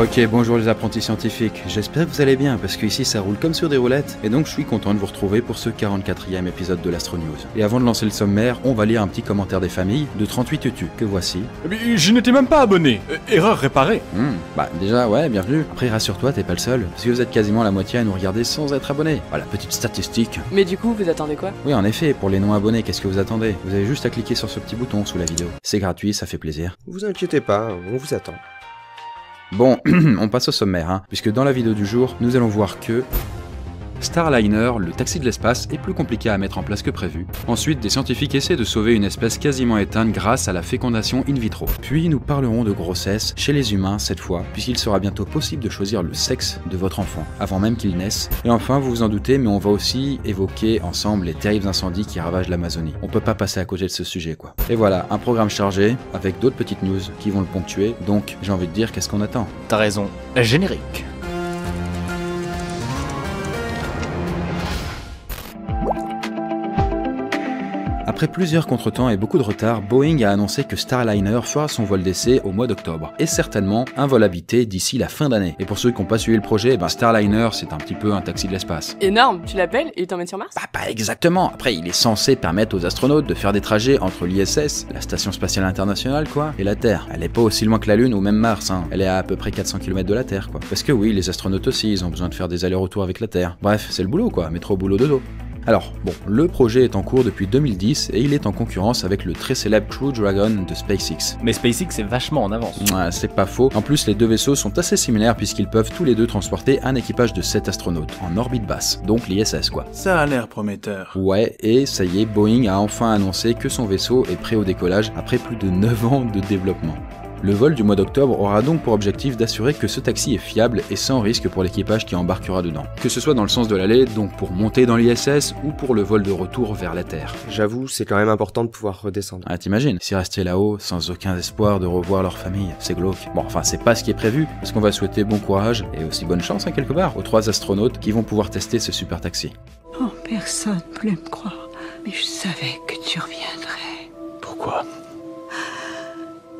Ok, bonjour les apprentis scientifiques, j'espère que vous allez bien parce qu'ici ça roule comme sur des roulettes et donc je suis content de vous retrouver pour ce 44e épisode de l'Astro News. Et avant de lancer le sommaire, on va lire un petit commentaire des familles de 38 UTU que voici. Mais je n'étais même pas abonné, erreur réparée. Bah déjà ouais, bienvenue. Après rassure-toi, t'es pas le seul, parce que vous êtes quasiment la moitié à nous regarder sans être abonné. Voilà, petite statistique. Mais du coup, vous attendez quoi? Oui en effet, pour les non abonnés, qu'est-ce que vous attendez? Vous avez juste à cliquer sur ce petit bouton sous la vidéo. C'est gratuit, ça fait plaisir. Vous inquiétez pas, on vous attend. Bon, on passe au sommaire, puisque dans la vidéo du jour, nous allons voir que Starliner, le taxi de l'espace, est plus compliqué à mettre en place que prévu. Ensuite, des scientifiques essaient de sauver une espèce quasiment éteinte grâce à la fécondation in vitro. Puis nous parlerons de grossesse chez les humains cette fois, puisqu'il sera bientôt possible de choisir le sexe de votre enfant, avant même qu'il naisse. Et enfin, vous vous en doutez, mais on va aussi évoquer ensemble les terribles incendies qui ravagent l'Amazonie. On peut pas passer à côté de ce sujet quoi. Et voilà, un programme chargé, avec d'autres petites news qui vont le ponctuer, donc j'ai envie de dire qu'est-ce qu'on attend. T'as raison, générique. Après plusieurs contretemps et beaucoup de retard, Boeing a annoncé que Starliner fera son vol d'essai au mois d'octobre, et certainement un vol habité d'ici la fin d'année. Et pour ceux qui n'ont pas suivi le projet, Starliner c'est un petit peu un taxi de l'espace. Énorme, tu l'appelles et il t'emmène sur Mars? Bah pas exactement, après il est censé permettre aux astronautes de faire des trajets entre l'ISS, la Station Spatiale Internationale quoi, et la Terre. Elle est pas aussi loin que la Lune ou même Mars, elle est à peu près 400 km de la Terre quoi. Parce que oui, les astronautes aussi, ils ont besoin de faire des allers-retours avec la Terre. Bref, c'est le boulot quoi, métro boulot dodo. Alors, bon, le projet est en cours depuis 2010 et il est en concurrence avec le très célèbre Crew Dragon de SpaceX. Mais SpaceX est vachement en avance. Ouais, c'est pas faux. En plus, les deux vaisseaux sont assez similaires puisqu'ils peuvent tous les deux transporter un équipage de 7 astronautes en orbite basse, donc l'ISS quoi. Ça a l'air prometteur. Ouais, et ça y est, Boeing a enfin annoncé que son vaisseau est prêt au décollage après plus de 9 ans de développement. Le vol du mois d'octobre aura donc pour objectif d'assurer que ce taxi est fiable et sans risque pour l'équipage qui embarquera dedans. Que ce soit dans le sens de l'aller, donc pour monter dans l'ISS, ou pour le vol de retour vers la Terre. J'avoue, c'est quand même important de pouvoir redescendre. Ah t'imagines, si rester là-haut sans aucun espoir de revoir leur famille, c'est glauque. Bon enfin c'est pas ce qui est prévu, parce qu'on va souhaiter bon courage et aussi bonne chance quelque part aux 3 astronautes qui vont pouvoir tester ce super taxi. Oh, personne ne voulait me croire, mais je savais que tu reviendrais. Pourquoi?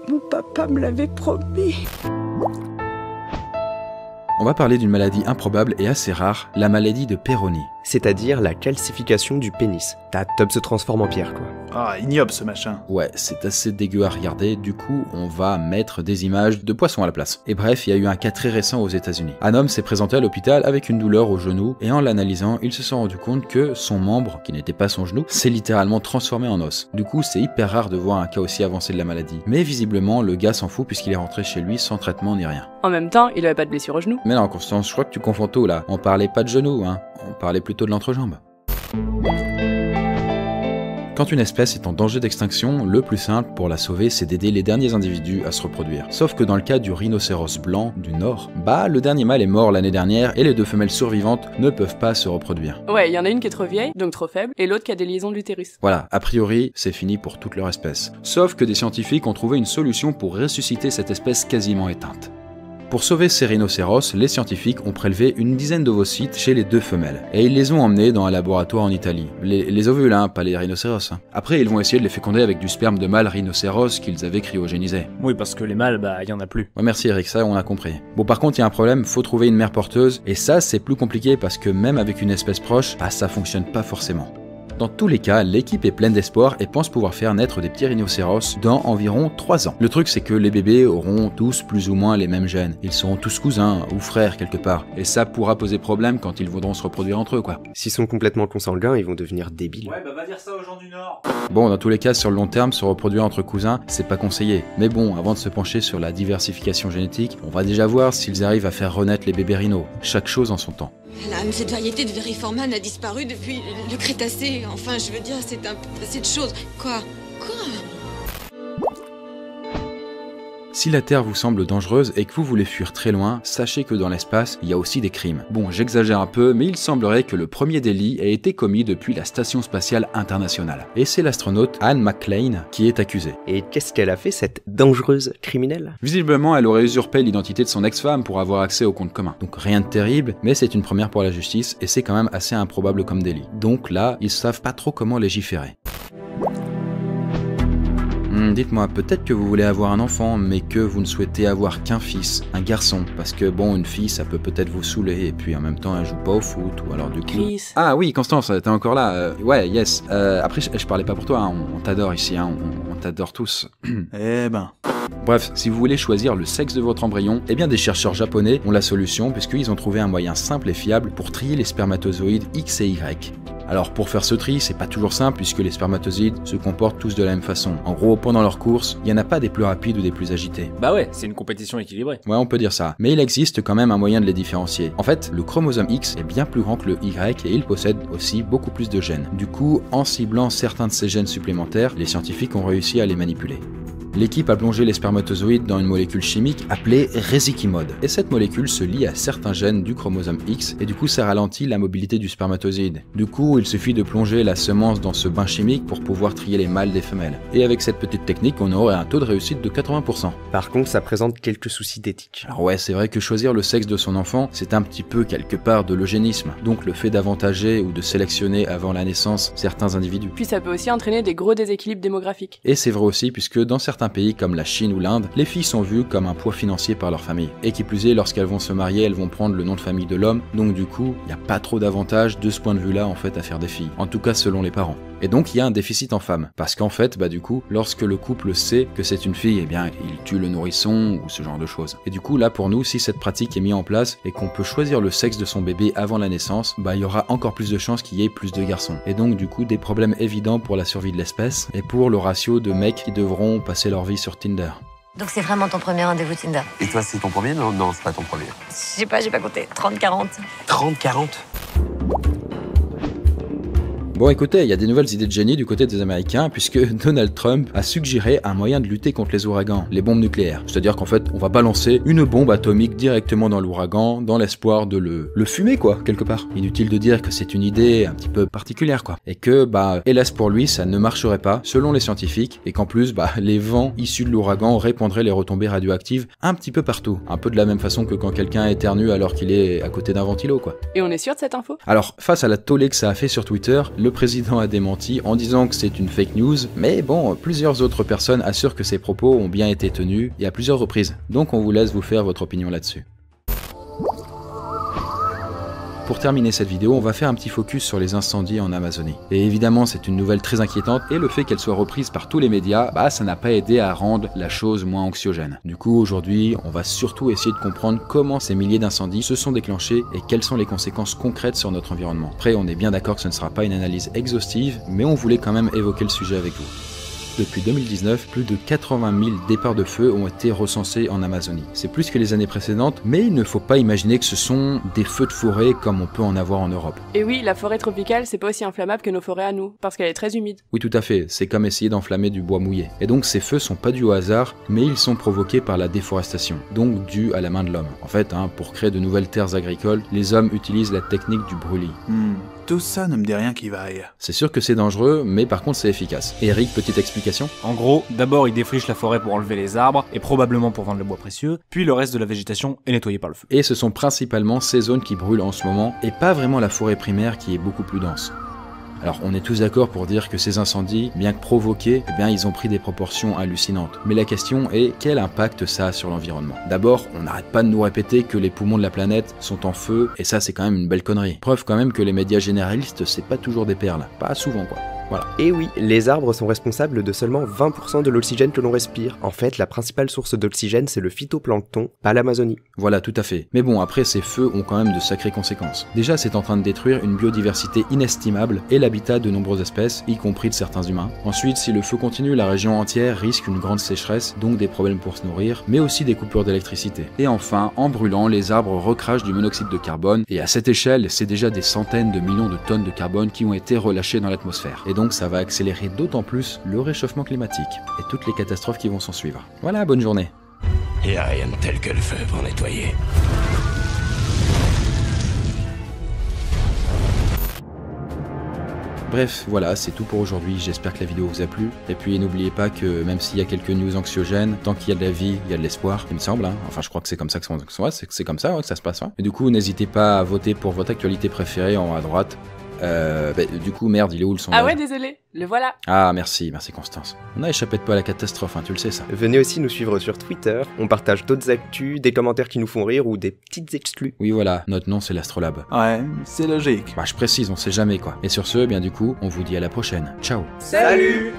Mon papa me l'avait promis. On va parler d'une maladie improbable et assez rare, la maladie de Peyronie. C'est-à-dire la calcification du pénis. Ta tub se transforme en pierre quoi. Ah, ignoble ce machin. Ouais, c'est assez dégueu à regarder, du coup on va mettre des images de poissons à la place. Et bref, il y a eu un cas très récent aux États-Unis. Un homme s'est présenté à l'hôpital avec une douleur au genou, et en l'analysant, il se sont rendu compte que son membre, qui n'était pas son genou, s'est littéralement transformé en os. Du coup, c'est hyper rare de voir un cas aussi avancé de la maladie. Mais visiblement, le gars s'en fout puisqu'il est rentré chez lui sans traitement ni rien. En même temps, il avait pas de blessure au genou. Mais non, Constance, je crois que tu confonds tout là. On parlait pas de genou, on parlait plutôt de l'entrejambe. Quand une espèce est en danger d'extinction, le plus simple pour la sauver, c'est d'aider les derniers individus à se reproduire. Sauf que dans le cas du rhinocéros blanc du Nord, le dernier mâle est mort l'année dernière et les 2 femelles survivantes ne peuvent pas se reproduire. Ouais, il y en a une qui est trop vieille, donc trop faible, et l'autre qui a des liaisons de l'utérus. Voilà, a priori, c'est fini pour toute leur espèce. Sauf que des scientifiques ont trouvé une solution pour ressusciter cette espèce quasiment éteinte. Pour sauver ces rhinocéros, les scientifiques ont prélevé une dizaine d'ovocytes chez les 2 femelles, et ils les ont emmenés dans un laboratoire en Italie. Les ovules, pas les rhinocéros. Après, ils vont essayer de les féconder avec du sperme de mâle rhinocéros qu'ils avaient cryogénisé. Oui, parce que les mâles, il y en a plus. Ouais, merci Eric, ça on a compris. Bon, par contre, il y a un problème, faut trouver une mère porteuse, et ça c'est plus compliqué parce que même avec une espèce proche, ça fonctionne pas forcément. Dans tous les cas, l'équipe est pleine d'espoir et pense pouvoir faire naître des petits rhinocéros dans environ 3 ans. Le truc c'est que les bébés auront tous plus ou moins les mêmes gènes. Ils seront tous cousins ou frères quelque part. Et ça pourra poser problème quand ils voudront se reproduire entre eux quoi. S'ils sont complètement consanguins, ils vont devenir débiles. Ouais, va dire ça aux gens du Nord. Bon, dans tous les cas, sur le long terme, se reproduire entre cousins, c'est pas conseillé. Mais bon, avant de se pencher sur la diversification génétique, on va déjà voir s'ils arrivent à faire renaître les bébés rhinos. Chaque chose en son temps. Cette variété de Veriforman a disparu depuis le Crétacé. Enfin, je veux dire, c'est un passé de choses. Quoi? Si la Terre vous semble dangereuse et que vous voulez fuir très loin, sachez que dans l'espace, il y a aussi des crimes. Bon, j'exagère un peu, mais il semblerait que le premier délit ait été commis depuis la Station Spatiale Internationale. Et c'est l'astronaute Anne McClain qui est accusée. Et qu'est-ce qu'elle a fait, cette dangereuse criminelle? Visiblement, elle aurait usurpé l'identité de son ex-femme pour avoir accès au compte commun. Donc rien de terrible, mais c'est une première pour la justice et c'est quand même assez improbable comme délit. Donc là, ils savent pas trop comment légiférer. Dites-moi, peut-être que vous voulez avoir un enfant, mais que vous ne souhaitez avoir qu'un fils, un garçon, parce que bon, une fille, ça peut peut-être vous saouler, et puis en même temps, elle joue pas au foot, ou alors du coup... Chris. Ah oui, Constance, t'es encore là. Ouais, yes. Après, je parlais pas pour toi, hein, on t'adore ici, hein, on t'adore tous. Eh ben... Bref, si vous voulez choisir le sexe de votre embryon, eh bien des chercheurs japonais ont la solution puisqu'ils ont trouvé un moyen simple et fiable pour trier les spermatozoïdes X et Y. Alors pour faire ce tri, c'est pas toujours simple puisque les spermatozoïdes se comportent tous de la même façon. En gros, pendant leur course, il n'y en a pas des plus rapides ou des plus agités. Bah ouais, c'est une compétition équilibrée. Ouais, on peut dire ça. Mais il existe quand même un moyen de les différencier. En fait, le chromosome X est bien plus grand que le Y et il possède aussi beaucoup plus de gènes. Du coup, en ciblant certains de ces gènes supplémentaires, les scientifiques ont réussi à les manipuler. L'équipe a plongé les spermatozoïdes dans une molécule chimique appelée résiquimode. Et cette molécule se lie à certains gènes du chromosome X et du coup ça ralentit la mobilité du spermatozoïde. Du coup, il suffit de plonger la semence dans ce bain chimique pour pouvoir trier les mâles des femelles. Et avec cette petite technique, on aurait un taux de réussite de 80%. Par contre, ça présente quelques soucis d'éthique. Alors ouais, c'est vrai que choisir le sexe de son enfant, c'est un petit peu quelque part de l'eugénisme. Donc le fait d'avantager ou de sélectionner avant la naissance certains individus. Puis ça peut aussi entraîner des gros déséquilibres démographiques. Et c'est vrai aussi puisque dans certains pays comme la Chine ou l'Inde, les filles sont vues comme un poids financier par leur famille. Et qui plus est, lorsqu'elles vont se marier, elles vont prendre le nom de famille de l'homme, donc du coup, il n'y a pas trop d'avantages de ce point de vue-là en fait à faire des filles. En tout cas selon les parents. Et donc il y a un déficit en femmes. Parce qu'en fait, bah du coup, lorsque le couple sait que c'est une fille, eh bien il tue le nourrisson ou ce genre de choses. Et du coup là pour nous, si cette pratique est mise en place et qu'on peut choisir le sexe de son bébé avant la naissance, bah il y aura encore plus de chances qu'il y ait plus de garçons. Et donc du coup des problèmes évidents pour la survie de l'espèce et pour le ratio de mecs qui devront passer leur vie sur Tinder. Donc c'est vraiment ton premier rendez-vous Tinder? Et toi, c'est ton premier? Non, non, c'est pas ton premier. J'ai pas compté. 30-40. 30-40? Bon écoutez, il y a des nouvelles idées de génie du côté des Américains puisque Donald Trump a suggéré un moyen de lutter contre les ouragans, les bombes nucléaires. C'est-à-dire qu'en fait, on va balancer une bombe atomique directement dans l'ouragan dans l'espoir de le fumer quoi, quelque part. Inutile de dire que c'est une idée un petit peu particulière quoi. Et que, bah, hélas pour lui, ça ne marcherait pas selon les scientifiques et qu'en plus, bah, les vents issus de l'ouragan répandraient les retombées radioactives un petit peu partout. Un peu de la même façon que quand quelqu'un éternue alors qu'il est à côté d'un ventilo quoi. Et on est sûr de cette info? Alors, face à la tollée que ça a fait sur Twitter, le président a démenti en disant que c'est une fake news, mais bon, plusieurs autres personnes assurent que ces propos ont bien été tenus et à plusieurs reprises. Donc on vous laisse vous faire votre opinion là-dessus. Pour terminer cette vidéo, on va faire un petit focus sur les incendies en Amazonie. Et évidemment, c'est une nouvelle très inquiétante et le fait qu'elle soit reprise par tous les médias, bah ça n'a pas aidé à rendre la chose moins anxiogène. Du coup, aujourd'hui, on va surtout essayer de comprendre comment ces milliers d'incendies se sont déclenchés et quelles sont les conséquences concrètes sur notre environnement. Après, on est bien d'accord que ce ne sera pas une analyse exhaustive, mais on voulait quand même évoquer le sujet avec vous. Depuis 2019, plus de 80 000 départs de feu ont été recensés en Amazonie. C'est plus que les années précédentes, mais il ne faut pas imaginer que ce sont des feux de forêt comme on peut en avoir en Europe. Et oui, la forêt tropicale, c'est pas aussi inflammable que nos forêts à nous, parce qu'elle est très humide. Oui, tout à fait, c'est comme essayer d'enflammer du bois mouillé. Et donc ces feux sont pas dus au hasard, mais ils sont provoqués par la déforestation, donc dus à la main de l'homme. En fait, pour créer de nouvelles terres agricoles, les hommes utilisent la technique du brûlis. Tout ça ne me dit rien qui vaille. C'est sûr que c'est dangereux, mais par contre c'est efficace. Eric, petite explication? En gros, d'abord ils défrichent la forêt pour enlever les arbres, et probablement pour vendre le bois précieux, puis le reste de la végétation est nettoyé par le feu. Et ce sont principalement ces zones qui brûlent en ce moment, et pas vraiment la forêt primaire qui est beaucoup plus dense. Alors on est tous d'accord pour dire que ces incendies, bien que provoqués, eh bien ils ont pris des proportions hallucinantes. Mais la question est, quel impact ça a sur l'environnement? D'abord, on n'arrête pas de nous répéter que les poumons de la planète sont en feu, et ça c'est quand même une belle connerie. Preuve quand même que les médias généralistes, c'est pas toujours des perles. Pas souvent quoi. Voilà. Et oui, les arbres sont responsables de seulement 20% de l'oxygène que l'on respire. En fait, la principale source d'oxygène, c'est le phytoplancton, pas l'Amazonie. Voilà, tout à fait. Mais bon, après, ces feux ont quand même de sacrées conséquences. Déjà, c'est en train de détruire une biodiversité inestimable et l'habitat de nombreuses espèces, y compris de certains humains. Ensuite, si le feu continue, la région entière risque une grande sécheresse, donc des problèmes pour se nourrir, mais aussi des coupures d'électricité. Et enfin, en brûlant, les arbres recrachent du monoxyde de carbone, et à cette échelle, c'est déjà des centaines de millions de tonnes de carbone qui ont été relâchées dans l'atmosphère. Et donc ça va accélérer d'autant plus le réchauffement climatique et toutes les catastrophes qui vont s'en suivre. Voilà, bonne journée. Y a rien de tel que le feu pour nettoyer. Bref, voilà, c'est tout pour aujourd'hui, j'espère que la vidéo vous a plu. Et puis n'oubliez pas que même s'il y a quelques news anxiogènes, tant qu'il y a de la vie, il y a de l'espoir, il me semble. Enfin, je crois que c'est comme ça que c'est comme ça que ça se passe. Et du coup, n'hésitez pas à voter pour votre actualité préférée en haut à droite. Du coup, merde, il est où le sondage? Ah ouais, désolé, le voilà. Ah, merci Constance. On a échappé de peu à la catastrophe, hein, tu le sais ça. Venez aussi nous suivre sur Twitter, on partage d'autres actus, des commentaires qui nous font rire ou des petites exclus. Oui voilà, notre nom c'est l'Astrolabe. Ouais, c'est logique. Bah je précise, on sait jamais quoi. Et sur ce, bien du coup, on vous dit à la prochaine. Ciao. Salut.